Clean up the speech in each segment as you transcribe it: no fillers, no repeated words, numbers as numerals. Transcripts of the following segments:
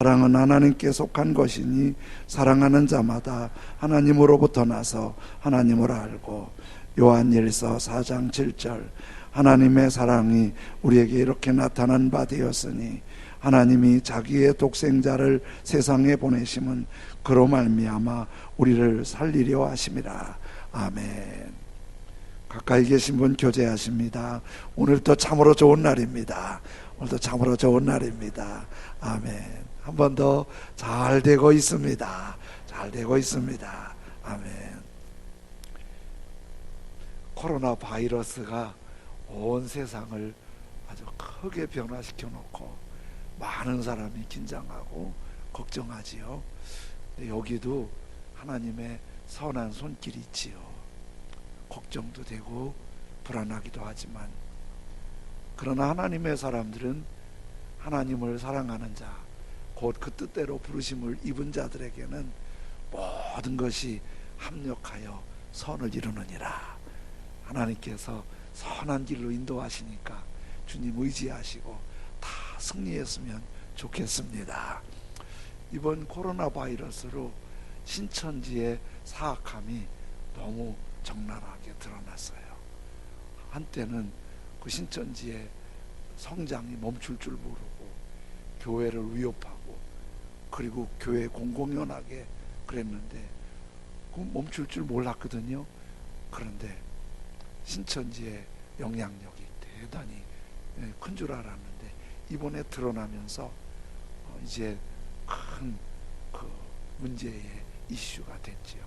사랑은 하나님께 속한 것이니 사랑하는 자마다 하나님으로부터 나서 하나님을 알고, 요한일서 4장 7절, 하나님의 사랑이 우리에게 이렇게 나타난 바 되었으니 하나님이 자기의 독생자를 세상에 보내심은 그로 말미암아 우리를 살리려 하심이라. 아멘. 가까이 계신 분 교제하십니다. 오늘도 참으로 좋은 날입니다. 오늘도 참으로 좋은 날입니다. 아멘. 한 번 더 잘 되고 있습니다. 잘 되고 있습니다. 아멘. 코로나 바이러스가 온 세상을 아주 크게 변화시켜 놓고 많은 사람이 긴장하고 걱정하지요. 여기도 하나님의 선한 손길이 있지요. 걱정도 되고 불안하기도 하지만, 그러나 하나님의 사람들은 하나님을 사랑하는 자, 곧 그 뜻대로 부르심을 입은 자들에게는 모든 것이 합력하여 선을 이루느니라. 하나님께서 선한 길로 인도하시니까 주님 의지하시고 다 승리했으면 좋겠습니다. 이번 코로나 바이러스로 신천지의 사악함이 너무 적나라하게 드러났어요. 한때는 그 신천지의 성장이 멈출 줄 모르고 교회를 위협하고, 그리고 교회 공공연하게 그랬는데 그 멈출 줄 몰랐거든요. 그런데 신천지의 영향력이 대단히 큰 줄 알았는데 이번에 드러나면서 이제 큰 그 문제의 이슈가 됐지요.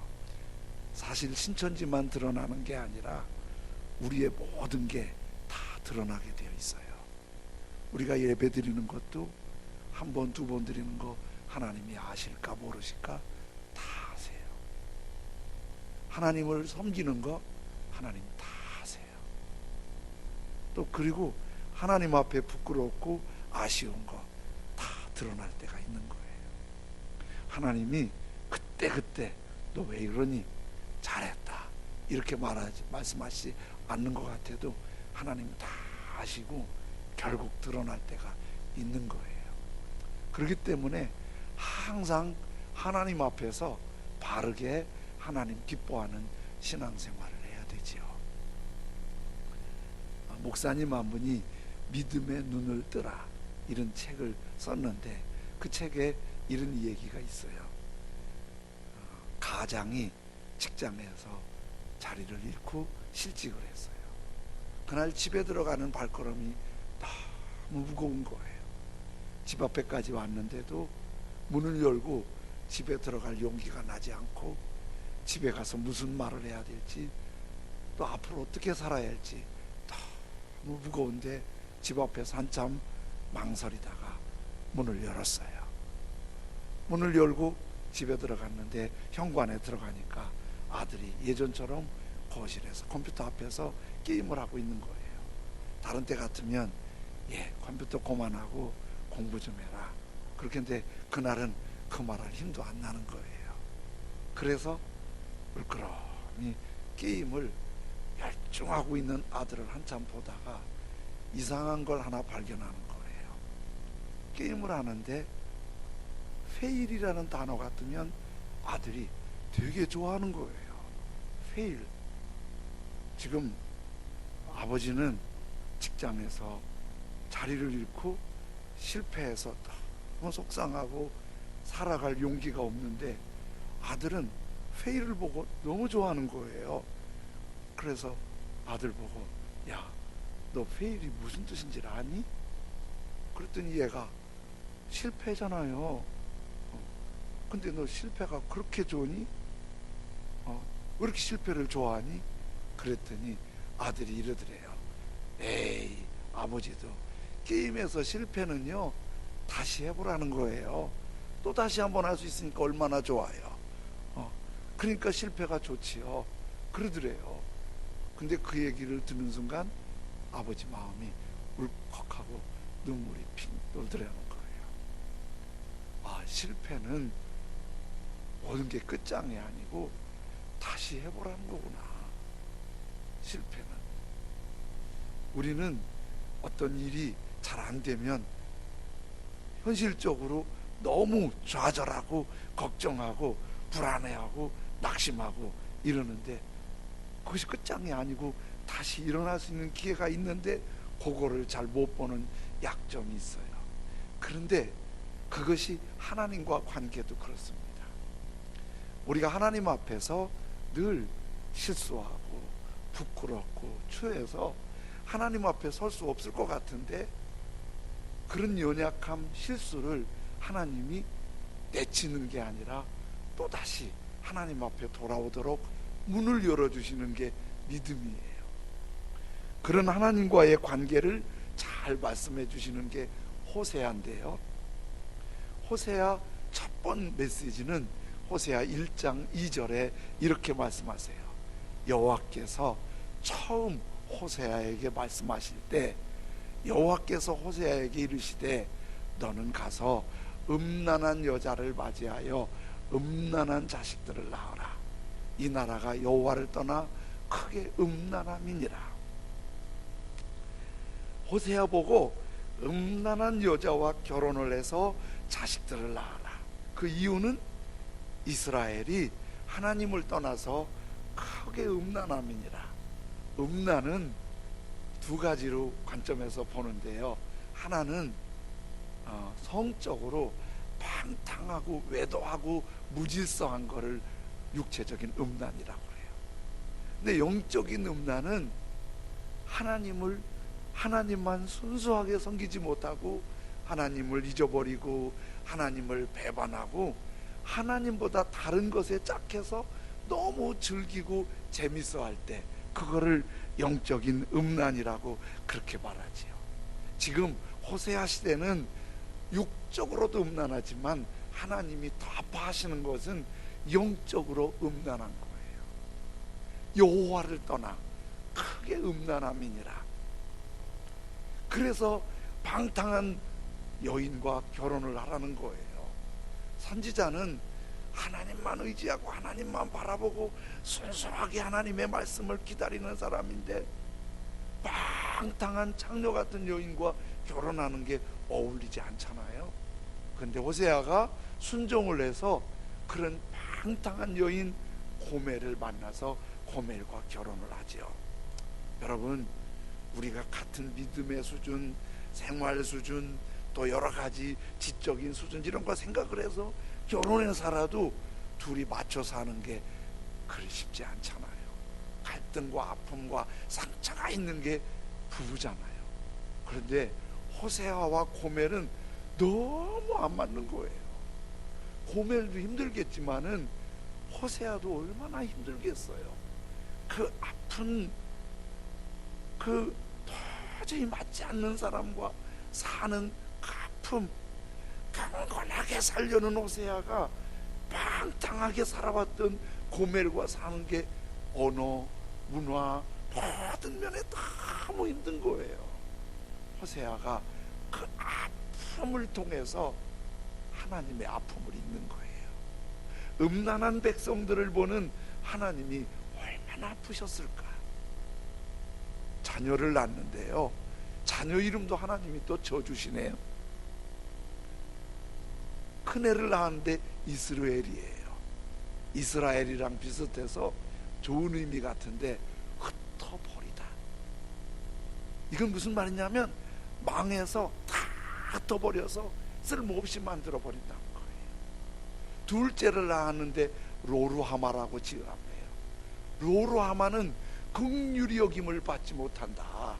사실 신천지만 드러나는 게 아니라 우리의 모든 게 다 드러나게 되어 있어요. 우리가 예배 드리는 것도 한 번, 두 번 드리는 거 하나님이 아실까 모르실까 다 아세요. 하나님을 섬기는 거 하나님 다 아세요. 또 그리고 하나님 앞에 부끄럽고 아쉬운 거 다 드러날 때가 있는 거예요. 하나님이 그때 너 왜 이러니? 잘했다 이렇게 말씀하시지 않는 것 같아도 하나님 다 아시고 결국 드러날 때가 있는 거예요. 그렇기 때문에 항상 하나님 앞에서 바르게 하나님 기뻐하는 신앙생활을 해야 되지요. 목사님 한 분이 믿음의 눈을 뜨라 이런 책을 썼는데 그 책에 이런 얘기가 있어요. 가장이 직장에서 자리를 잃고 실직을 했어요. 그날 집에 들어가는 발걸음이 너무 무거운 거예요. 집 앞에까지 왔는데도 문을 열고 집에 들어갈 용기가 나지 않고, 집에 가서 무슨 말을 해야 될지, 또 앞으로 어떻게 살아야 할지 너무 무거운데 집 앞에서 한참 망설이다가 문을 열었어요. 문을 열고 집에 들어갔는데 현관에 들어가니까 아들이 예전처럼 거실에서 컴퓨터 앞에서 게임을 하고 있는 거예요. 다른 때 같으면 컴퓨터 그만하고 공부 좀 해라 그렇게 했는데 그날은 그 말할 힘도 안 나는 거예요. 그래서 물끄러미 게임을 열중하고 있는 아들을 한참 보다가 이상한 걸 하나 발견하는 거예요. 게임을 하는데 페일이라는 단어가 뜨면 아들이 되게 좋아하는 거예요. 페일. 지금 아버지는 직장에서 자리를 잃고 실패해서 너무 속상하고 살아갈 용기가 없는데 아들은 페일을 보고 너무 좋아하는 거예요. 그래서 아들 보고 야, 너 페일이 무슨 뜻인지 아니? 그랬더니 얘가 실패잖아요. 근데 너 실패가 그렇게 좋으니? 왜 이렇게 실패를 좋아하니? 그랬더니 아들이 이러더래요. 에이, 아버지도 게임에서 실패는요 다시 해보라는 거예요. 또 다시 한번 할 수 있으니까 얼마나 좋아요. 그러니까 실패가 좋지요. 그러더래요. 근데 그 얘기를 듣는 순간 아버지 마음이 울컥하고 눈물이 핑 돌더라는 거예요. 아, 실패는 모든 게 끝장이 아니고 다시 해보라는 거구나. 실패는 우리는 어떤 일이 잘 안 되면 현실적으로 너무 좌절하고 걱정하고 불안해하고 낙심하고 이러는데, 그것이 끝장이 아니고 다시 일어날 수 있는 기회가 있는데 그거를 잘 못 보는 약점이 있어요. 그런데 그것이 하나님과 관계도 그렇습니다. 우리가 하나님 앞에서 늘 실수하고 부끄럽고 추해서 하나님 앞에 설 수 없을 것 같은데, 그런 연약함, 실수를 하나님이 내치는 게 아니라 또다시 하나님 앞에 돌아오도록 문을 열어주시는 게 믿음이에요. 그런 하나님과의 관계를 잘 말씀해 주시는 게 호세아인데요, 호세아 첫 번 메시지는 호세아 1장 2절에 이렇게 말씀하세요. 여호와께서 처음 호세아에게 말씀하실 때 여호와께서 호세아에게 이르시되 너는 가서 음란한 여자를 맞이하여 음란한 자식들을 낳아라. 이 나라가 여호와를 떠나 크게 음란함이니라. 호세아 보고 음란한 여자와 결혼을 해서 자식들을 낳아라. 그 이유는 이스라엘이 하나님을 떠나서 크게 음란함이니라. 음란은 두 가지로 관점에서 보는데요, 하나는 성적으로 방탕하고 외도하고 무질서한 거를 육체적인 음란이라고 해요. 근데 영적인 음란은 하나님만 순수하게 섬기지 못하고 하나님을 잊어버리고 하나님을 배반하고 하나님보다 다른 것에 짝해서 너무 즐기고 재밌어 할 때, 그거를 영적인 음란이라고 그렇게 말하지요. 지금 호세아 시대는 육적으로도 음란하지만 하나님이 더 아파하시는 것은 영적으로 음란한 거예요. 여호와를 떠나 크게 음란함이니라. 그래서 방탕한 여인과 결혼을 하라는 거예요. 선지자는 하나님만 의지하고 하나님만 바라보고 순수하게 하나님의 말씀을 기다리는 사람인데, 방탕한 창녀 같은 여인과 결혼하는 게 어울리지 않잖아요. 근데 호세아가 순종을 해서 그런 방탕한 여인 고멜을 만나서 고멜과 결혼을 하죠. 여러분, 우리가 같은 믿음의 수준, 생활 수준, 또 여러 가지 지적인 수준, 이런 거 생각을 해서 결혼해 살아도 둘이 맞춰 사는 게 그리 쉽지 않잖아요. 갈등과 아픔과 상처가 있는 게 부부잖아요. 그런데 호세아와 고멜은 너무 안 맞는 거예요. 고멜도 힘들겠지만은 호세아도 얼마나 힘들겠어요. 그 아픈, 그 도저히 맞지 않는 사람과 사는 그 아픔, 강건하게 살려는 호세아가 방탕하게 살아왔던 고멜과 사는 게 언어, 문화, 모든 면에 너무 힘든 거예요. 호세아가 그 아픔을 통해서 하나님의 아픔을 잊는 거예요. 음란한 백성들을 보는 하나님이 얼마나 아프셨을까. 자녀를 낳는데요, 자녀 이름도 하나님이 또 지어주시네요. 큰애를 낳았는데 이스라엘이에요. 이스라엘이랑 비슷해서 좋은 의미 같은데 흩어버리다. 이건 무슨 말이냐면 망해서 다 흩어버려서 쓸모없이 만들어버린다는 거예요. 둘째를 낳았는데 로루하마라고 지으라고 해요. 로루하마는 긍휼히 여김을 받지 못한다.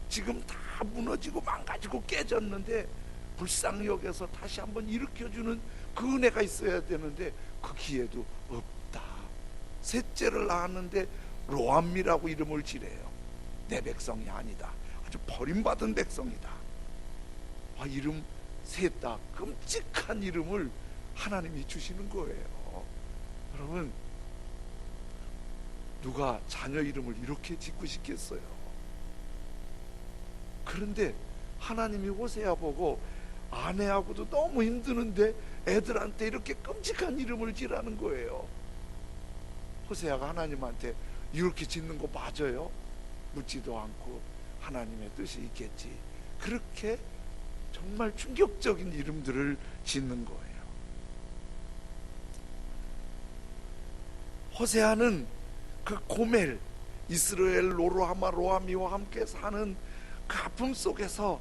지금 다 무너지고 망가지고 깨졌는데 불쌍히 여겨서 다시 한번 일으켜주는 그 은혜가 있어야 되는데 그 기회도 없다. 셋째를 낳았는데 로암미라고 이름을 지래요. 내 백성이 아니다. 아주 버림받은 백성이다. 이름 셋 다 끔찍한 이름을 하나님이 주시는 거예요. 여러분, 누가 자녀 이름을 이렇게 짓고 싶겠어요? 그런데 하나님이 호세아 보고 아내하고도 너무 힘드는데 애들한테 이렇게 끔찍한 이름을 지라는 거예요. 호세아가 하나님한테 이렇게 짓는 거 맞아요? 묻지도 않고 하나님의 뜻이 있겠지. 그렇게 정말 충격적인 이름들을 짓는 거예요. 호세아는 그 고멜, 이스라엘 로로하마 로하미와 함께 사는 그 아픔 속에서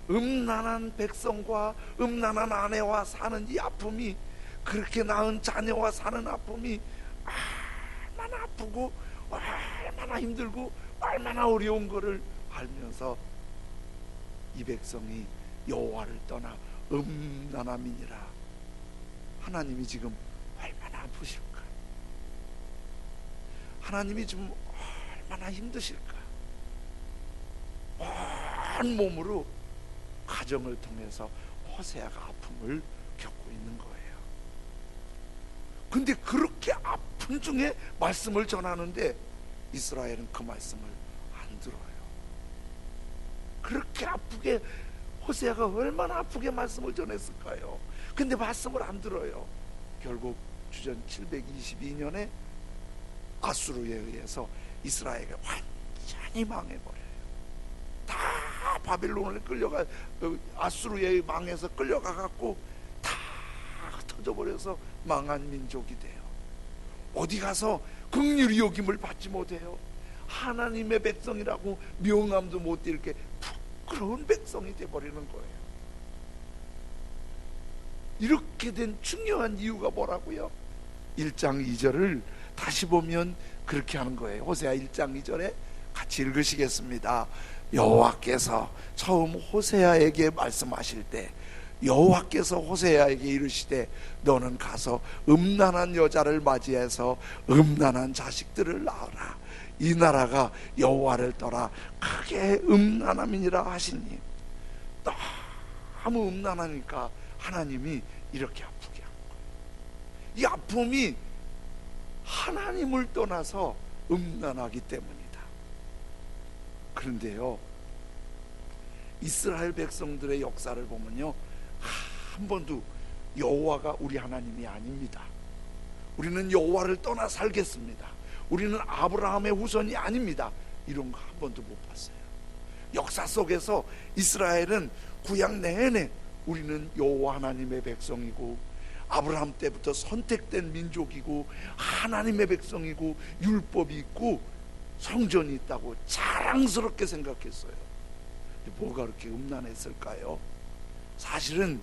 음란한 백성과 음란한 아내와 사는 이 아픔이, 그렇게 낳은 자녀와 사는 아픔이 얼마나 아프고 얼마나 힘들고 얼마나 어려운 것을 알면서 이 백성이 여호와를 떠나 음란함이니라. 하나님이 지금 얼마나 아프실까? 하나님이 지금 얼마나 힘드실까? 온 몸으로 가정을 통해서 호세아가 아픔을 겪고 있는 거예요. 근데 그렇게 아픈 중에 말씀을 전하는데 이스라엘은 그 말씀을 안 들어요. 그렇게 아프게, 호세아가 얼마나 아프게 말씀을 전했을까요? 근데 말씀을 안 들어요. 결국 주전 722년에 아수르에 의해서 이스라엘이 완전히 망해버려요. 다 바빌론을 끌려가, 아수르에 망해서 끌려가갖고 다 터져버려서 망한 민족이 돼요. 어디 가서 긍휼히 여김을 받지 못해요. 하나님의 백성이라고 명함도 못 이렇게 부끄러운 백성이 돼버리는 거예요. 이렇게 된 중요한 이유가 뭐라고요? 1장 2절을 다시 보면 그렇게 하는 거예요. 호세아 1장 2절에 같이 읽으시겠습니다. 여호와께서 처음 호세아에게 말씀하실 때 여호와께서 호세아에게 이르시되 너는 가서 음란한 여자를 맞이해서 음란한 자식들을 낳으라. 이 나라가 여호와를 떠나 크게 음란함이니라 하시니, 너무 음란하니까 하나님이 이렇게 아프게 한 거예요. 이 아픔이 하나님을 떠나서 음란하기 때문이다. 그런데요, 이스라엘 백성들의 역사를 보면요, 한 번도 여호와가 우리 하나님이 아닙니다. 우리는 여호와를 떠나 살겠습니다. 우리는 아브라함의 후손이 아닙니다. 이런 거 한 번도 못 봤어요. 역사 속에서 이스라엘은 구약 내내 우리는 여호와 하나님의 백성이고 아브라함 때부터 선택된 민족이고 하나님의 백성이고 율법이 있고 성전이 있다고 자랑스럽게 생각했어요. 뭐가 그렇게 음란했을까요? 사실은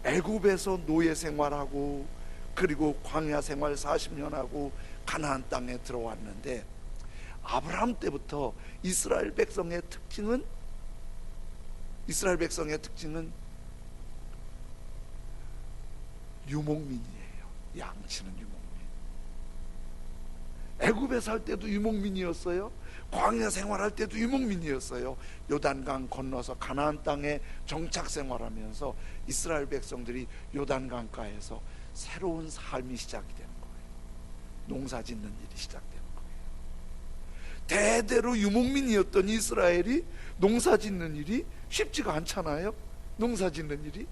애굽에서 노예 생활하고 그리고 광야 생활 40년 하고 가나안 땅에 들어왔는데, 아브라함 때부터 이스라엘 백성의 특징은 유목민이에요. 양치는 유목민. 애굽에 살 때도 유목민이었어요. 광야 생활할 때도 유목민이었어요. 요단강 건너서 가나안 땅에 정착 생활하면서 이스라엘 백성들이 요단강가에서 새로운 삶이 시작이 되는 거예요. 농사 짓는 일이 시작되는 거예요. 대대로 유목민이었던 이스라엘이 농사 짓는 일이 쉽지가 않잖아요. 농사 짓는 일이.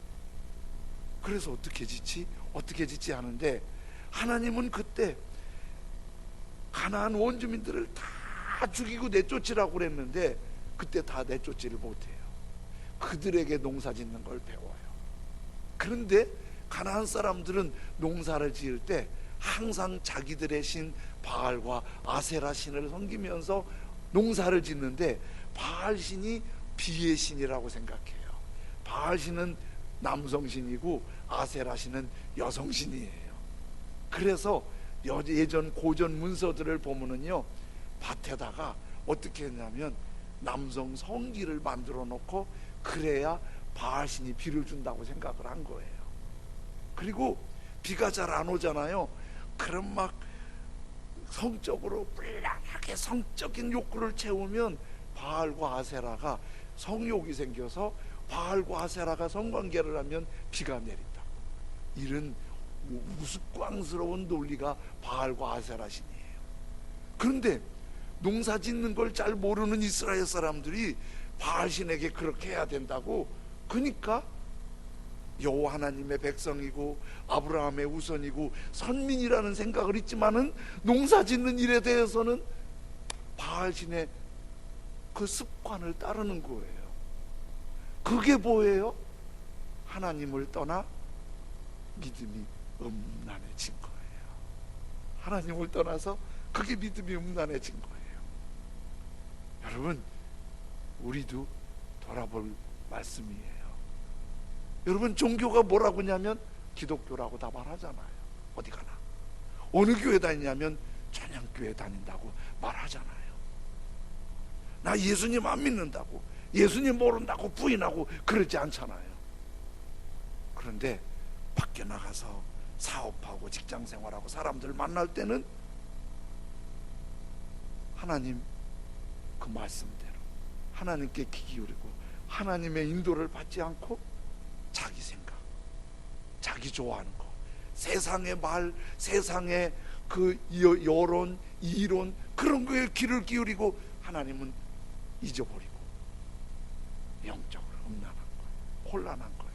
그래서 어떻게 짓지 하는데, 하나님은 그때 가나안 원주민들을 다 죽이고 내쫓으라고 그랬는데 그때 다 내쫓지를 못해요. 그들에게 농사 짓는 걸 배워요. 그런데 가나안 사람들은 농사를 지을 때 항상 자기들의 신 바알과 아세라 신을 섬기면서 농사를 짓는데, 바알 신이 비의 신이라고 생각해요. 바알 신은 남성 신이고 아세라 신은 여성 신이에요. 그래서 예전 고전 문서들을 보면은요, 밭에다가 어떻게 했냐면 남성 성기를 만들어 놓고 그래야 바알 신이 비를 준다고 생각을 한 거예요. 그리고 비가 잘 안 오잖아요. 그럼 막 성적으로 불량하게 성적인 욕구를 채우면 바알과 아세라가 성욕이 생겨서 바알과 아세라가 성관계를 하면 비가 내린다. 이런 우스꽝스러운 논리가 바알과 아세라 신이에요. 그런데 농사 짓는 걸 잘 모르는 이스라엘 사람들이 바알 신에게 그렇게 해야 된다고, 그러니까 여호와 하나님의 백성이고 아브라함의 후손이고 선민이라는 생각을 있지만은 농사 짓는 일에 대해서는 바알 신의 그 습관을 따르는 거예요. 그게 뭐예요? 하나님을 떠나 믿음이 음란해진 거예요. 하나님을 떠나서 그게 믿음이 음란해진 거예요. 여러분, 우리도 돌아볼 말씀이에요. 여러분, 종교가 뭐라고 하냐면 기독교라고 다 말하잖아요. 어디 가나 어느 교회 다니냐면 찬양교회 다닌다고 말하잖아요. 나 예수님 안 믿는다고, 예수님 모른다고 부인하고 그러지 않잖아요. 그런데 밖에 나가서 사업하고 직장생활하고 사람들 만날 때는 하나님 그 말씀대로 하나님께 귀 기울이고 하나님의 인도를 받지 않고 자기 생각, 자기 좋아하는 거, 세상의 말, 세상의 그 여론, 이론, 그런 거에 귀를 기울이고 하나님은 잊어버리고 영적으로 음란한 거예요. 혼란한 거예요.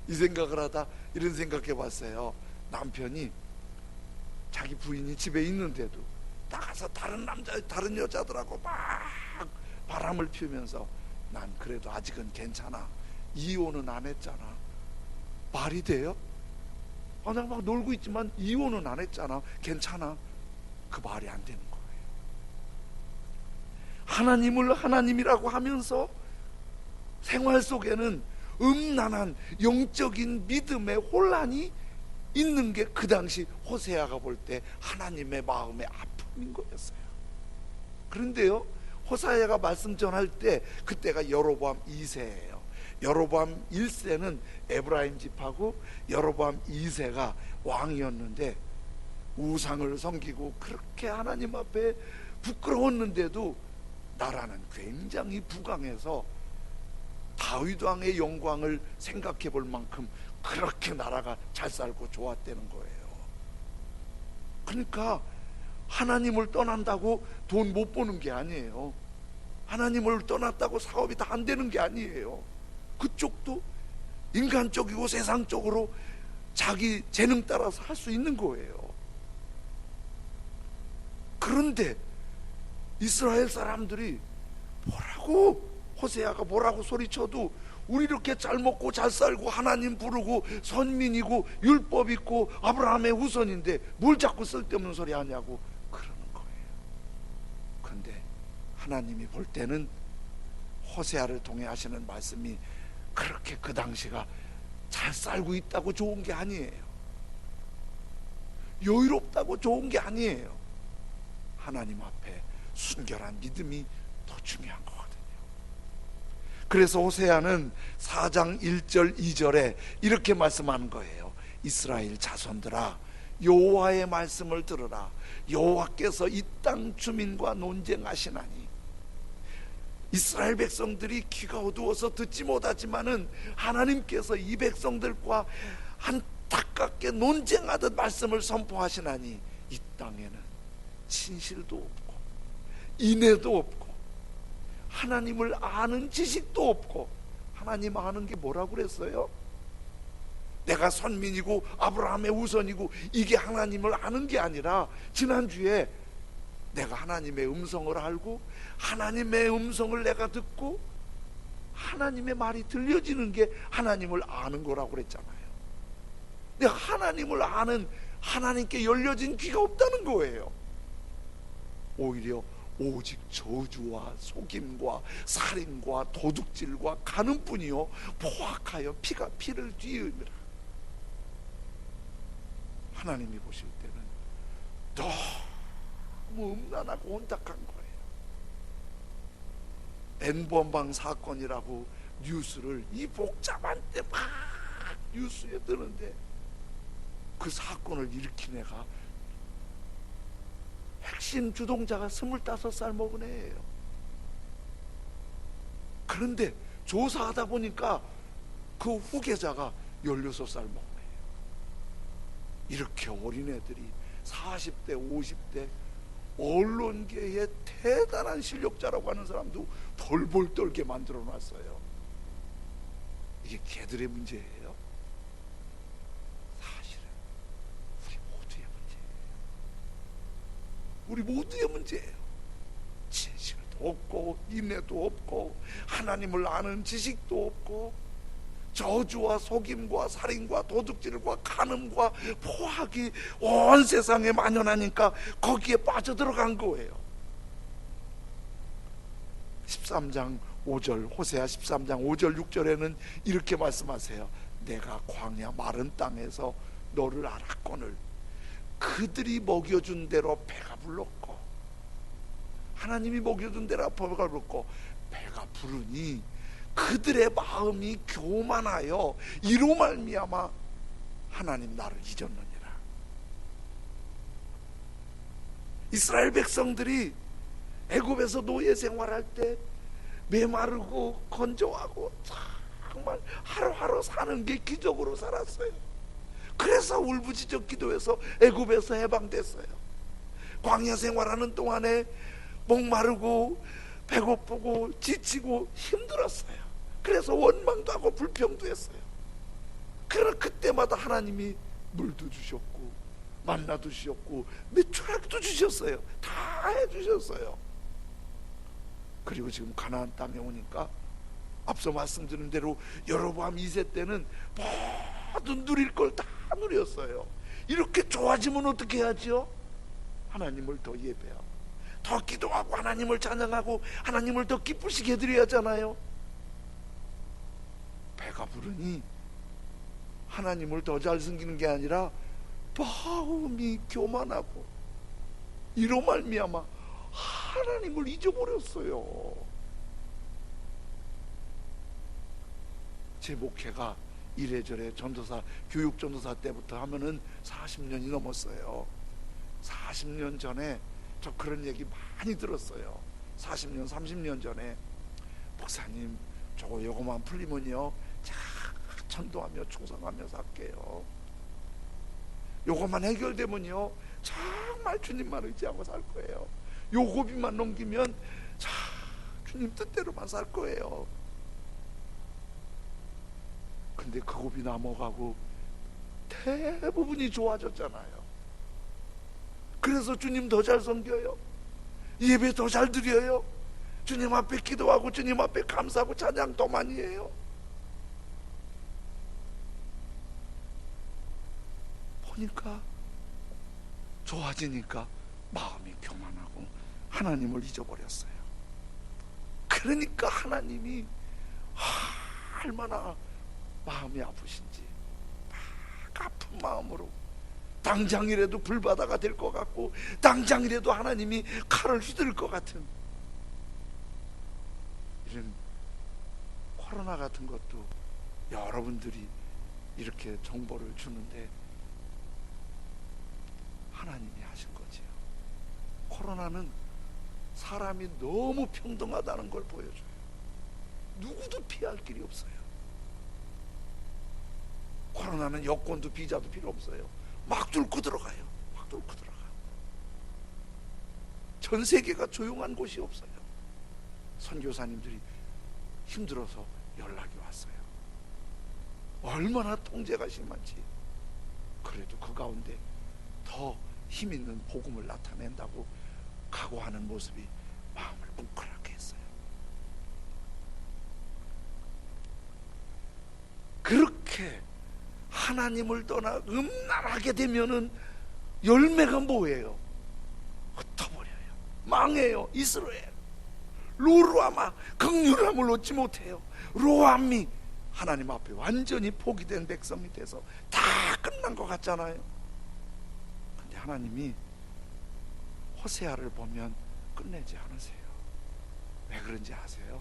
이 생각을 하다 이런 생각해 봤어요. 남편이 자기 부인이 집에 있는데도 나가서 다른 남자, 다른 여자들하고 막 바람을 피우면서 난 그래도 아직은 괜찮아, 이혼은 안 했잖아. 말이 돼요? 나 막 놀고 있지만 이혼은 안 했잖아, 괜찮아. 그 말이 안 되는 거예요. 하나님을 하나님이라고 하면서 생활 속에는 음란한 영적인 믿음의 혼란이 있는 게 그 당시 호세아가 볼 때 하나님의 마음의 아픔인 거였어요. 그런데요, 호세아가 말씀 전할 때 그때가 여로보암 2세예요. 여로보암 1세는 에브라임 집하고 여로보암 2세가 왕이었는데 우상을 섬기고 그렇게 하나님 앞에 부끄러웠는데도 나라는 굉장히 부강해서 다윗 왕의 영광을 생각해 볼 만큼 그렇게 나라가 잘 살고 좋았다는 거예요. 그러니까 하나님을 떠난다고 돈 못 버는 게 아니에요. 하나님을 떠났다고 사업이 다 안 되는 게 아니에요. 그쪽도 인간적이고 세상적으로 자기 재능 따라서 할 수 있는 거예요. 그런데 이스라엘 사람들이 뭐라고, 호세아가 뭐라고 소리쳐도 우리 이렇게 잘 먹고 잘 살고 하나님 부르고 선민이고 율법 있고 아브라함의 후손인데 뭘 자꾸 쓸데없는 소리 하냐고 그러는 거예요. 그런데 하나님이 볼 때는 호세아를 통해 하시는 말씀이 그렇게 그 당시가 잘 살고 있다고 좋은 게 아니에요. 여유롭다고 좋은 게 아니에요. 하나님 앞에 순결한 믿음이 더 중요한 거거든요. 그래서 호세아는 4장 1절 2절에 이렇게 말씀하는 거예요. 이스라엘 자손들아, 여호와의 말씀을 들으라. 여호와께서 이 땅 주민과 논쟁하시나니. 이스라엘 백성들이 귀가 어두워서 듣지 못하지만은 하나님께서 이 백성들과 안타깝게 논쟁하듯 말씀을 선포하시나니 이 땅에는 진실도 없고 인애도 없고 하나님을 아는 지식도 없고. 하나님 아는 게 뭐라고 그랬어요? 내가 선민이고 아브라함의 후손이고 이게 하나님을 아는 게 아니라, 지난주에 내가 하나님의 음성을 알고 하나님의 음성을 내가 듣고 하나님의 말이 들려지는 게 하나님을 아는 거라고 그랬잖아요. 내가 하나님을 아는, 하나님께 열려진 귀가 없다는 거예요. 오히려 오직 저주와 속임과 살인과 도둑질과 가늠뿐이요 포악하여 피가 피를 뒤으리라. 하나님이 보실 때는 너무 음란하고 혼탁한 거예요. N번방 사건이라고 뉴스를, 이 복잡한 때 막 뉴스에 뜨는데 그 사건을 일으킨 애가 핵심 주동자가 25살 먹은 애예요. 그런데 조사하다 보니까 그 후계자가 16살 먹은 애예요. 이렇게 어린애들이 40대 50대 언론계의 대단한 실력자라고 하는 사람도 벌벌 떨게 만들어 놨어요. 이게 걔들의 문제예요? 사실은 우리 모두의 문제예요. 우리 모두의 문제예요. 진실도 없고 인내도 없고 하나님을 아는 지식도 없고 저주와 속임과 살인과 도둑질과 간음과 포악이 온 세상에 만연하니까 거기에 빠져들어간 거예요. 13장 5절, 호세아 13장 5절 6절에는 이렇게 말씀하세요. 내가 광야 마른 땅에서 너를 알았거늘 그들이 먹여준 대로 배가 불렀고, 하나님이 먹여준 대로 배가 불렀고 배가 부르니 그들의 마음이 교만하여 이로 말미암아 하나님 나를 잊었느니라. 이스라엘 백성들이 애굽에서 노예 생활할 때 메마르고 건조하고 정말 하루하루 사는 게 기적으로 살았어요. 그래서 울부짖어 기도해서 애굽에서 해방됐어요. 광야 생활하는 동안에 목마르고 배고프고 지치고 힘들었어요. 그래서 원망도 하고 불평도 했어요. 그러나 그때마다 하나님이 물도 주셨고 만나도 주셨고 메추라기도 주셨어요. 다 해주셨어요. 그리고 지금 가나안 땅에 오니까 앞서 말씀드린 대로 여로보암 2세 때는 모든 누릴 걸 다 누렸어요. 이렇게 좋아지면 어떻게 해야죠? 하나님을 더 예배하고 더 기도하고 하나님을 찬양하고 하나님을 더 기쁘시게 해드려야 하잖아요. 배가 부르니 하나님을 더 잘 섬기는 게 아니라 마음이 교만하고 이로 말미암아 하나님을 잊어버렸어요. 제 목회가 이래저래 전도사, 교육 전도사 때부터 하면은 40년이 넘었어요. 40년 전에 저 그런 얘기 많이 들었어요. 40년, 30년 전에 목사님 저거 요거만 풀리면요 제가 전도하며 충성하며 살게요. 요거만 해결되면요 정말 주님만 의지하고 살 거예요. 요 고비만 넘기면 자 주님 뜻대로만 살 거예요. 근데 그 고비 넘어가고 대부분이 좋아졌잖아요. 그래서 주님 더 잘 섬겨요. 예배 더 잘 드려요. 주님 앞에 기도하고 주님 앞에 감사하고 찬양 더 많이 해요. 보니까 좋아지니까 마음이 교만하고 하나님을 잊어버렸어요. 그러니까 하나님이 얼마나 마음이 아프신지 막 아픈 마음으로 당장이라도 불바다가 될 것 같고 당장이라도 하나님이 칼을 휘두를 것 같은 이런 코로나 같은 것도 여러분들이 이렇게 정보를 주는데 하나님이 하신 거지요. 코로나는 사람이 너무 평등하다는 걸 보여줘요. 누구도 피할 길이 없어요. 코로나는 여권도 비자도 필요 없어요. 막 뚫고 들어가요. 막 뚫고 들어가. 전 세계가 조용한 곳이 없어요. 선교사님들이 힘들어서 연락이 왔어요. 얼마나 통제가 심한지. 그래도 그 가운데 더 힘있는 복음을 나타낸다고 각오하는 모습이 마음을 뭉클하게 했어요. 그렇게 하나님을 떠나 음란하게 되면은 열매가 뭐예요? 흩어버려요. 망해요. 이스라엘 로루아마 긍휼함을 얻지 못해요. 로암이 하나님 앞에 완전히 포기된 백성이 돼서 다 끝난 것 같잖아요. 근데 하나님이 호세아를 보면 끝내지 않으세요. 왜 그런지 아세요?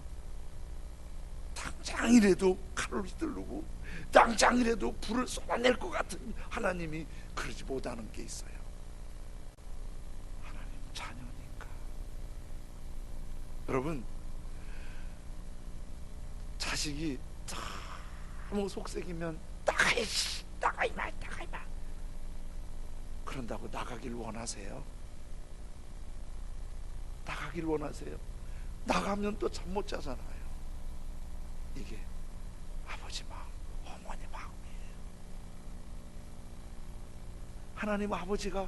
당장이라도 칼을 휘두르고 당장이라도 불을 쏟아낼 것 같은 하나님이 그러지 못하는 게 있어요. 하나님 자녀니까. 여러분, 자식이 너무 속색이면 나가 이마 그런다고 나가길 원하세요? 나가길 원하세요? 나가면 또 잠 못 자잖아요. 이게 아버지 마음, 어머니 마음이에요. 하나님 아버지가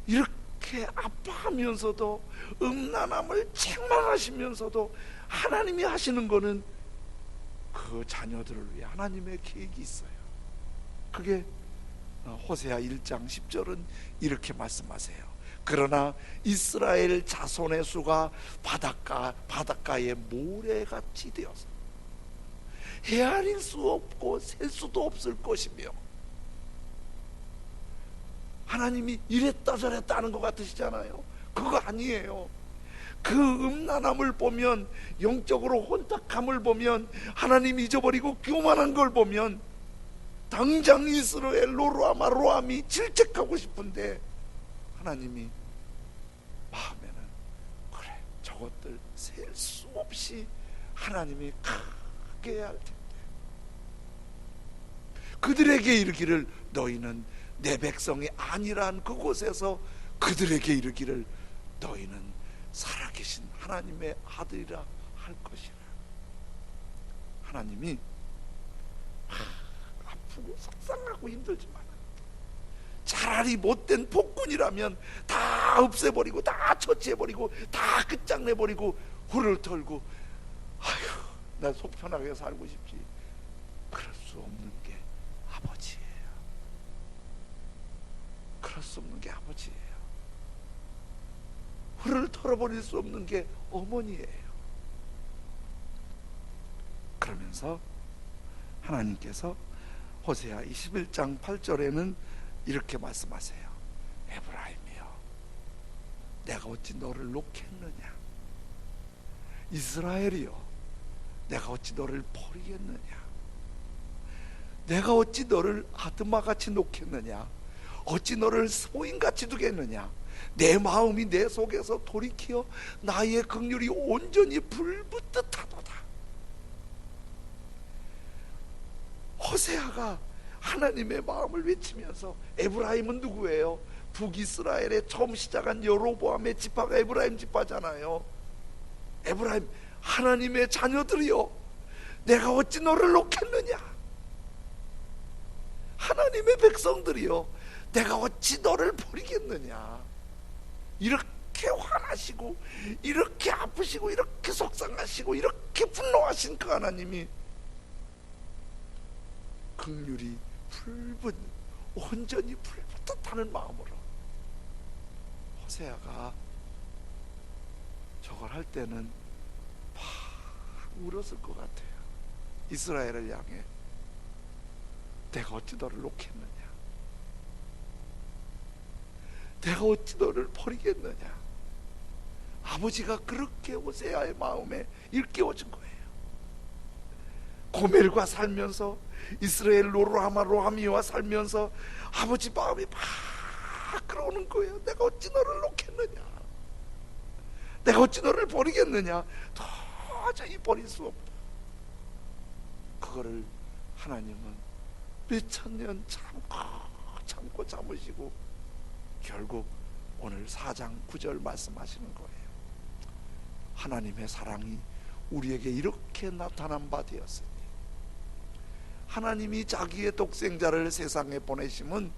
이렇게 그렇게 아파하면서도 음란함을 책망하시면서도 하나님이 하시는 거는 그 자녀들을 위해 하나님의 계획이 있어요. 그게 호세아 1장 10절은 이렇게 말씀하세요. 그러나 이스라엘 자손의 수가 바닷가의 모래같이 되어서 헤아릴 수 없고 셀 수도 없을 것이며, 하나님이 이랬다 저랬다 하는 것 같으시잖아요. 그거 아니에요. 그 음란함을 보면, 영적으로 혼탁함을 보면, 하나님 잊어버리고 교만한 걸 보면 당장 이스라엘 로루아마로함이 질책하고 싶은데, 하나님이 마음에는 그래, 저것들 셀 수 없이 하나님이 크게 해야 할 텐데, 그들에게 이르기를 너희는 내 백성이 아니란 그곳에서 그들에게 이르기를 너희는 살아계신 하나님의 아들이라 할 것이라. 하나님이 아프고 속상하고 힘들지만 차라리 못된 폭군이라면 다 없애버리고 다 처치해버리고 다 끝장내버리고 훌을 털고 아휴 나 속 편하게 살고 싶지, 그럴 수 없는 게 아버지예요. 그럴 수 없는 게 아버지예요. 훌을 털어버릴 수 없는 게 어머니예요. 그러면서 하나님께서 호세아 21장 8절에는 이렇게 말씀하세요. 에브라임이여, 내가 어찌 너를 놓겠느냐? 이스라엘이여, 내가 어찌 너를 버리겠느냐? 내가 어찌 너를 아드마같이 놓겠느냐? 어찌 너를 소인같이 두겠느냐? 내 마음이 내 속에서 돌이키어 나의 긍휼이 온전히 불붙듯 하도다. 호세아가 하나님의 마음을 외치면서, 에브라임은 누구예요? 북이스라엘에 처음 시작한 여로보암의 지파가 에브라임 지파잖아요. 에브라임, 하나님의 자녀들이여, 내가 어찌 너를 놓겠느냐? 하나님의 백성들이여, 내가 어찌 너를 버리겠느냐? 이렇게 화나시고 이렇게 아프시고 이렇게 속상하시고 이렇게 분노하신 그 하나님이 긍휼이 온전히 불붙었다는 마음으로, 호세아가 저걸 할 때는 막 울었을 것 같아요. 이스라엘을 향해 내가 어찌 너를 놓겠느냐? 내가 어찌 너를 버리겠느냐? 아버지가 그렇게 호세아의 마음에 일깨워준 거예요. 고멜과 살면서, 이스라엘 로루아마로하미와 살면서 아버지 마음이 막 끌어오는 거예요. 내가 어찌 너를 놓겠느냐? 내가 어찌 너를 버리겠느냐? 도저히 버릴 수 없다. 그거를 하나님은 몇천 년 참고 참으시고 결국 오늘 4장 9절 말씀하시는 거예요. 하나님의 사랑이 우리에게 이렇게 나타난 바 되었으니 하나님이 자기의 독생자를 세상에 보내심은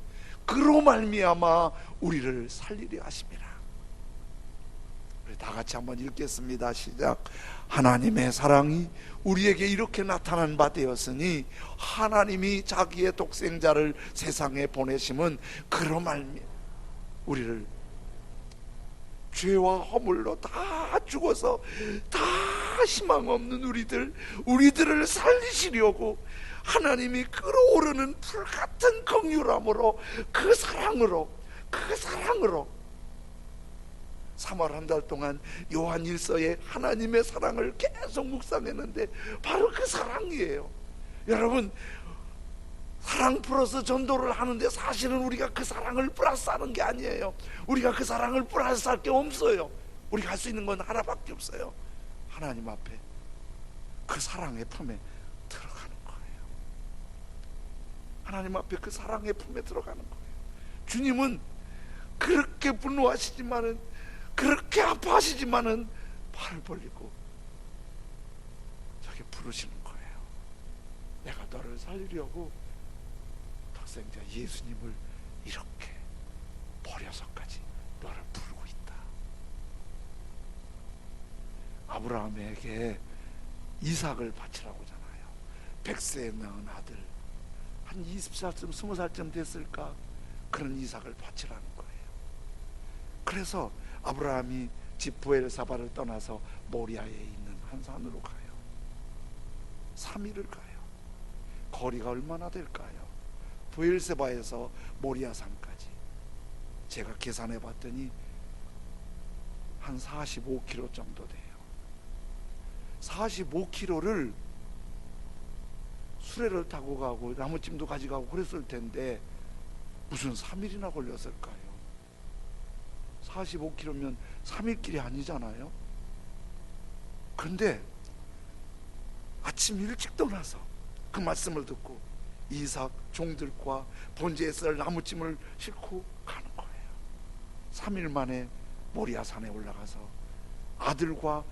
그로 말미암아 우리를 살리려 하심이라. 우리 다 같이 한번 읽겠습니다. 시작. 하나님의 사랑이 우리에게 이렇게 나타난 바 되었으니 하나님이 자기의 독생자를 세상에 보내심은 그로 말미암아 우리를, 죄와 허물로 다 죽어서 다 희망 없는 우리들을 살리시려고 하나님이 끓어오르는 불같은 긍휼함으로 그 사랑으로 3월 한 달 동안 요한 1서에 하나님의 사랑을 계속 묵상했는데 바로 그 사랑이에요. 여러분, 사랑 플러스 전도를 하는데 사실은 우리가 그 사랑을 플러스하는 게 아니에요. 우리가 그 사랑을 플러스할 게 없어요. 우리가 할 수 있는 건 하나밖에 없어요. 하나님 앞에 그 사랑의 품에 들어가는 거예요. 하나님 앞에 그 사랑의 품에 들어가는 거예요. 주님은 그렇게 분노하시지만은, 그렇게 아파하시지만은 팔을 벌리고 저기 부르시는 거예요. 내가 너를 살리려고 독생자 예수님을 이렇게 버려서까지 너를 부르 아브라함에게 이삭을 바치라고 하잖아요. 100세에 낳은 아들, 한 20살쯤 20살쯤 됐을까, 그런 이삭을 바치라는 거예요. 그래서 아브라함이 집 브엘사바를 떠나서 모리아에 있는 한 산으로 가요. 3일을 가요. 거리가 얼마나 될까요? 브엘세바에서 모리아 산까지 제가 계산해 봤더니 한 45km 정도 돼요. 45km를 수레를 타고 가고 나무찜도 가져가고 그랬을 텐데 무슨 3일이나 걸렸을까요? 45km면 3일 길이 아니잖아요. 그런데 아침 일찍 떠나서 그 말씀을 듣고 이삭 종들과 번제에 쓸 나무찜을 싣고 가는 거예요. 3일 만에 모리아 산에 올라가서 아들과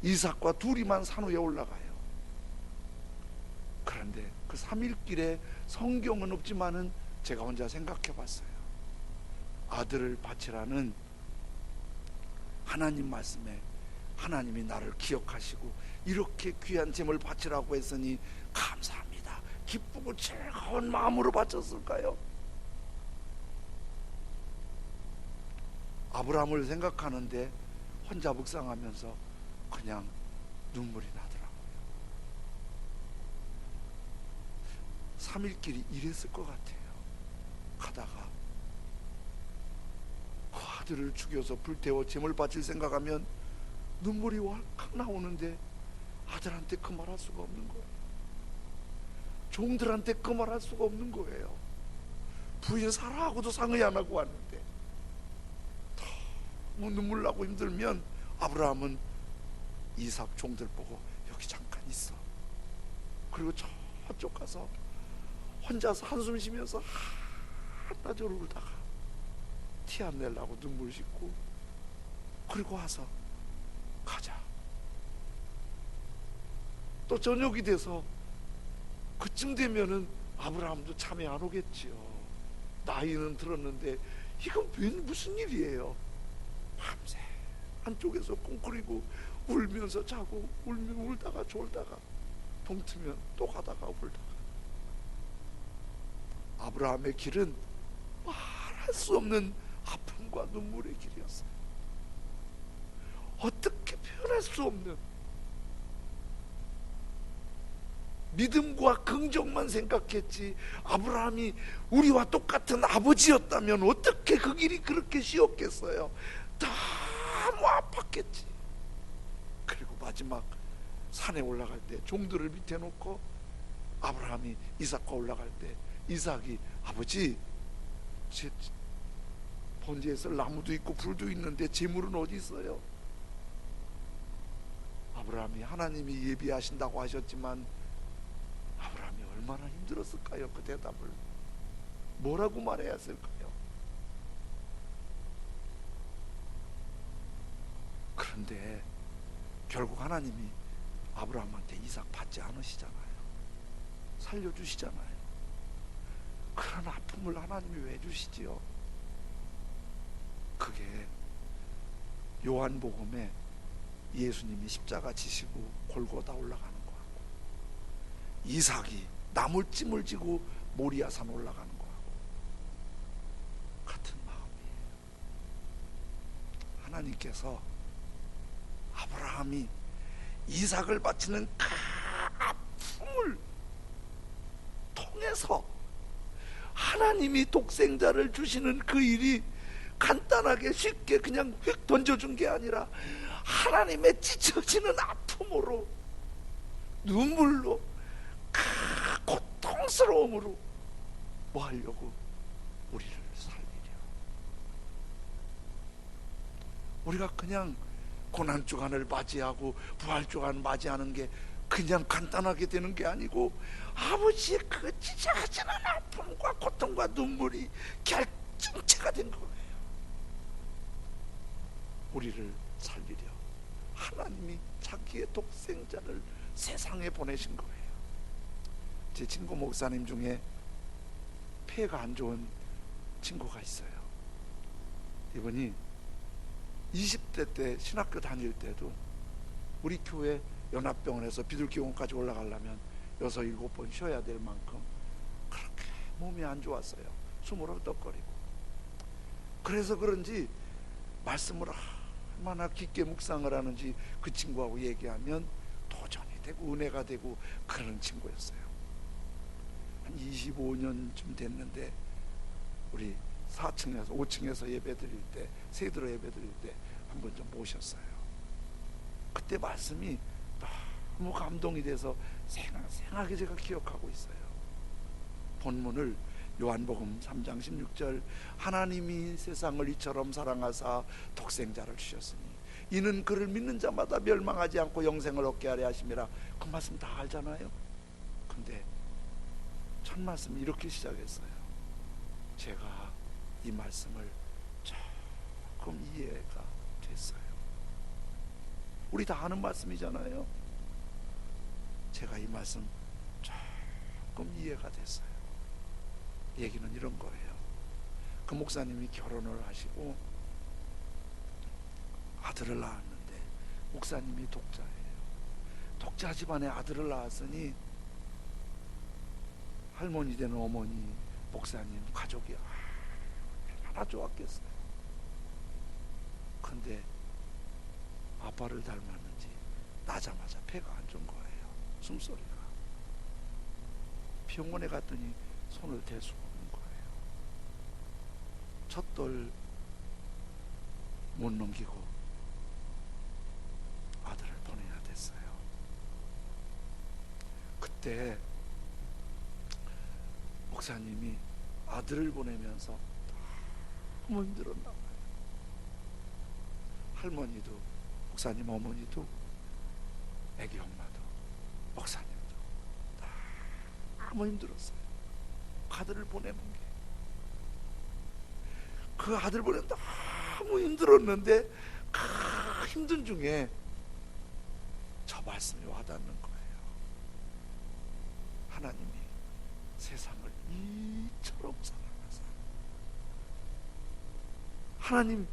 이삭과 둘이만 산 위에 올라가요. 그런데 그 3일 길에 성경은 없지만은 제가 혼자 생각해 봤어요. 아들을 바치라는 하나님 말씀에 하나님이 나를 기억하시고 이렇게 귀한 제물 바치라고 했으니 감사합니다, 기쁘고 즐거운 마음으로 바쳤을까요? 아브라함을 생각하는데 혼자 묵상하면서 그냥 눈물이 나더라고요. 3일 길이 이랬을 것 같아요. 가다가 그 아들을 죽여서 불태워 제물 바칠 생각하면 눈물이 왈칵 나오는데 아들한테 그 말할 수가 없는 거예요. 종들한테 그 말할 수가 없는 거예요. 부인 사라하고도 상의 안 하고 왔는데 너무 눈물 나고 힘들면 아브라함은 이삭 종들 보고 여기 잠깐 있어. 그리고 저쪽 가서 혼자서 한숨 쉬면서 한나절 울다가 티 안 내려고 눈물 씻고 그리고 와서 가자. 또 저녁이 돼서 그쯤 되면은 아브라함도 잠이 안 오겠지요. 나이는 들었는데 이건 무슨 일이에요? 밤새 한쪽에서 꽁꾸리고 울면서 자고 울면 울다가 졸다가 동트면 또 가다가 울다가. 아브라함의 길은 말할 수 없는 아픔과 눈물의 길이었어요. 어떻게 표현할 수 없는 믿음과 긍정만 생각했지, 아브라함이 우리와 똑같은 아버지였다면 어떻게 그 길이 그렇게 쉬웠겠어요? 너무 아팠겠지. 그리고 마지막 산에 올라갈 때 종들을 밑에 놓고 아브라함이 이삭과 올라갈 때 이삭이 아버지, 제 번제에 쓸 나무도 있고 불도 있는데 재물은 어디 있어요? 아브라함이 하나님이 예비하신다고 하셨지만 아브라함이 얼마나 힘들었을까요? 그 대답을 뭐라고 말해야 했을까요? 그런데 결국 하나님이 아브라함한테 이삭 받지 않으시잖아요. 살려주시잖아요. 그런 아픔을 하나님이 왜 주시지요? 그게 요한복음에 예수님이 십자가 지시고 골고다 올라가는 거하고 이삭이 나물찜을 지고 모리아산 올라가는 거하고 같은 마음이에요. 하나님께서 아브라함이 이삭을 바치는 그 아픔을 통해서 하나님이 독생자를 주시는 그 일이 간단하게 쉽게 그냥 휙 던져준 게 아니라 하나님의 찢어지는 아픔으로, 눈물로, 고통스러움으로 뭐 하려고? 우리를 살리려. 우리가 그냥 고난주간을 맞이하고 부활주간 맞이하는 게 그냥 간단하게 되는 게 아니고 아버지의 그 찢어지는 아픔과 고통과 눈물이 결정체가 된 거예요. 우리를 살리려 하나님이 자기의 독생자를 세상에 보내신 거예요. 제 친구 목사님 중에 폐가 안 좋은 친구가 있어요. 이분이 20대 때 신학교 다닐 때도 우리 교회 연합병원에서 비둘기공원까지 올라가려면 6, 7번 쉬어야 될 만큼 그렇게 몸이 안 좋았어요. 숨을 헐떡거리고. 그래서 그런지 말씀을 얼마나 깊게 묵상을 하는지 그 친구하고 얘기하면 도전이 되고 은혜가 되고 그런 친구였어요. 한 25년쯤 됐는데 우리 4층에서 5층에서 예배 드릴 때, 세드로 예배 드릴 때 한 번 좀 모셨어요. 그때 말씀이 너무 감동이 돼서 생생하게 제가 기억하고 있어요. 본문을 요한복음 3장 16절, 하나님이 세상을 이처럼 사랑하사 독생자를 주셨으니 이는 그를 믿는 자마다 멸망하지 않고 영생을 얻게 하려 하심이라. 그 말씀 다 알잖아요. 근데 첫 말씀이 이렇게 시작했어요. 제가 이 말씀을 조금 이해가 됐어요. 우리 다 아는 말씀이잖아요. 제가 이 말씀 조금 이해가 됐어요. 얘기는 이런 거예요. 그 목사님이 결혼을 하시고 아들을 낳았는데, 목사님이 독자예요. 독자 집안에 아들을 낳았으니 할머니 되는 어머니, 목사님 가족이 얼마나 좋았겠어요. 근데 아빠를 닮았는지 나자마자 폐가 안 좋은 거예요. 숨소리가. 병원에 갔더니 손을 댈 수가 없는 거예요. 첫돌 못 넘기고 아들을 보내야 됐어요. 그때 목사님이 아들을 보내면서 너무 힘들었나 봐요. 할머니도, 목사님 어머니도, 애기 엄마도, 목사님도 너무 힘들었어요. 아들을 보내는 게. 그 아들 보내는 너무 힘들었는데 그 힘든 중에 저 말씀이 와닿는 거예요. 하나님이 세상을 이처럼 사랑하사. 하나님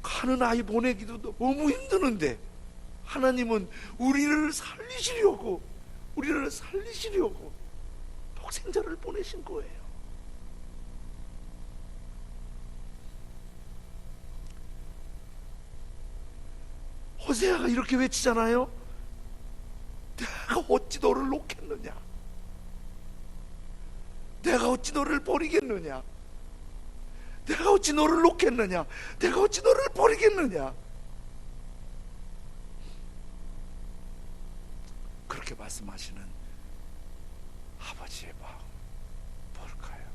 가는 아이 보내기도 너무 힘드는데 하나님은 우리를 살리시려고 독생자를 보내신 거예요. 호세아가 이렇게 외치잖아요. 내가 어찌 너를 놓겠느냐, 내가 어찌 너를 버리겠느냐, 내가 어찌 너를 놓겠느냐, 내가 어찌 너를 버리겠느냐. 그렇게 말씀하시는 아버지의 마음 뭘까요?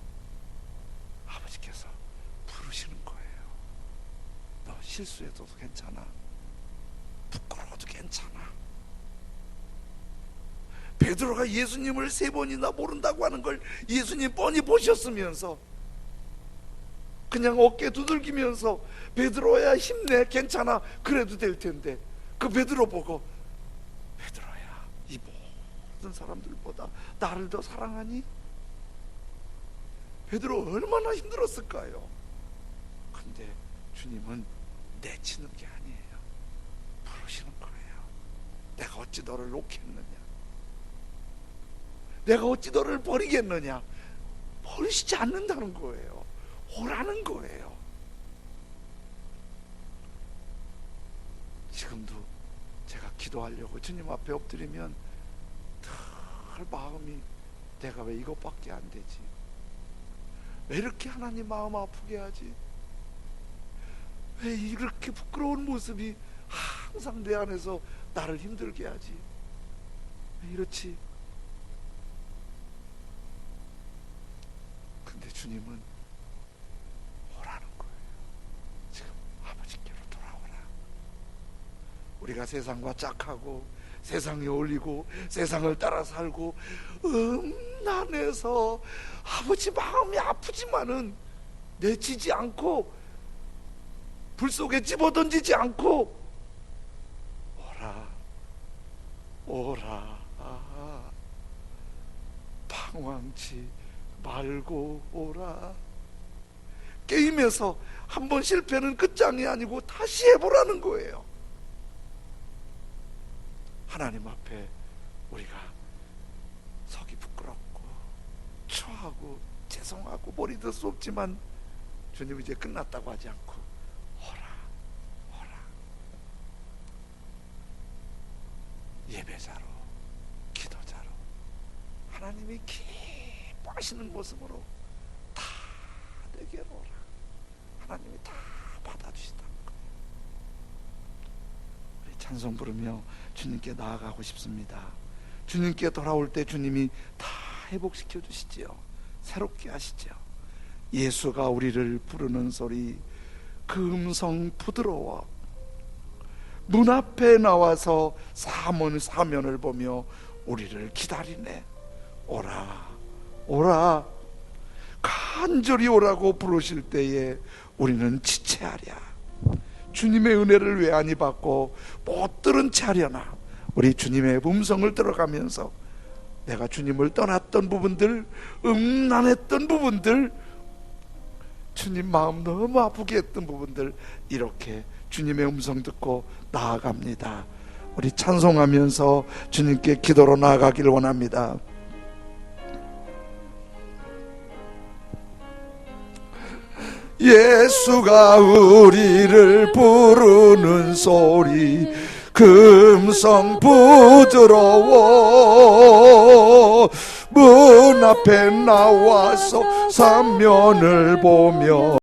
아버지께서 부르시는 거예요. 너 실수해도 괜찮아, 부끄러워도 괜찮아. 베드로가 예수님을 3번이나 모른다고 하는 걸 예수님 뻔히 보셨으면서 그냥 어깨 두들기면서 베드로야 힘내, 괜찮아, 그래도 될 텐데 그 베드로 보고 베드로야 이 모든 사람들보다 나를 더 사랑하니? 베드로 얼마나 힘들었을까요? 근데 주님은 내치는 게 아니에요. 부르시는 거예요. 내가 어찌 너를 놓겠느냐, 내가 어찌 너를 버리겠느냐. 버리시지 않는다는 거예요. 오라는 거예요. 지금도 제가 기도하려고 주님 앞에 엎드리면 늘 마음이 내가 왜 이것밖에 안 되지? 왜 이렇게 하나님 마음 아프게 하지? 왜 이렇게 부끄러운 모습이 항상 내 안에서 나를 힘들게 하지? 왜 이렇지? 근데 주님은 오라는 거예요. 지금 아버지께로 돌아오라. 우리가 세상과 짝하고 세상에 어울리고 세상을 따라 살고 음란해서 아버지 마음이 아프지만은 내치지 않고 불 속에 집어던지지 않고 오라 오라, 방황치 말고 오라. 게임에서 한번 실패는 끝장이 아니고 다시 해보라는 거예요. 하나님 앞에 우리가 서기 부끄럽고 초하고 죄송하고 머리 들 수 없지만 주님 이제 끝났다고 하지 않고 오라 예배자로 기도자로 하나님이 기뻐하시는 모습으로 다 내게로 오라. 하나님이 다 받아주시다는 거예요. 우리 찬송 부르며 주님께 나아가고 싶습니다. 주님께 돌아올 때 주님이 다 회복시켜 주시지요. 새롭게 하시죠. 예수가 우리를 부르는 소리, 그 음성 부드러워. 문 앞에 나와서 사면을 보며 우리를 기다리네. 오라 오라. 간절히 오라고 부르실 때에 우리는 지체하랴. 주님의 은혜를 외안히 받고 못 들은 채 하려나. 우리 주님의 음성을 들어가면서 내가 주님을 떠났던 부분들, 음란했던 부분들, 주님 마음 너무 아프게 했던 부분들, 이렇게 주님의 음성 듣고 나아갑니다. 우리 찬송하면서 주님께 기도로 나아가길 원합니다. 예수가 우리를 부르는 소리, 그 음성 부드러워. 문 앞에 나와서 사면을 보며